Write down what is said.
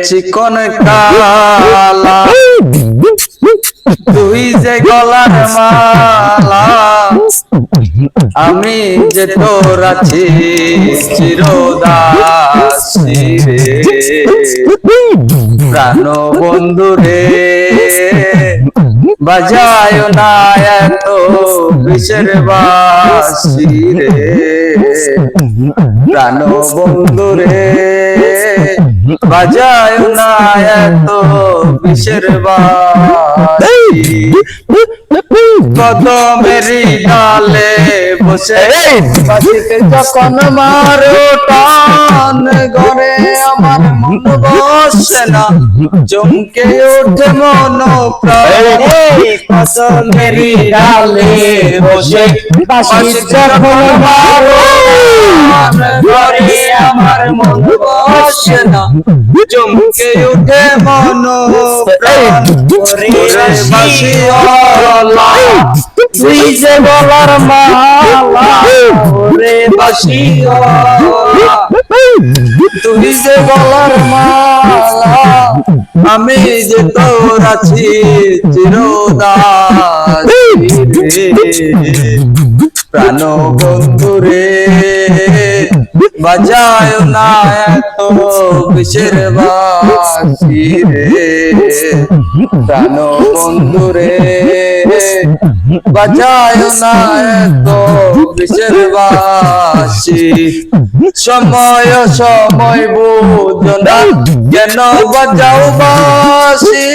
চিকন কালা তুই যে গলার মালা আমি যে তোর আছি চিরদাসী রে প্রাণ বন্ধু রে বাজায় না এত বিষের বাঁশি রে প্রাণ বন্ধু রে বাজায় না এত বিষের বাঁশি কদমেরই ডালে বসে বাঁশিতে যখন মারো টান ঘরে আমার মন বসে না চমকে ওঠে মন প্রাণ কদমেরই ডালে বসে বাঁশি যখন মারো ঘরে আমার মন বসে না চমকে ওঠে মন প্রাণ বাঁশিওয়ালা তুই যে গলার মালা রে বাঁশিওয়ালা তুই যে গলার মালা আমি যে তোর আছি চিরদাসী রে প্রাণ বন্ধু রে বাজায় না এত বিষের বাঁশি রে প্রাণ বন্ধু রে বাজায় না এত বিষের বাঁশি সময় সময় বুঝো না কেন বাজাও বাঁশি।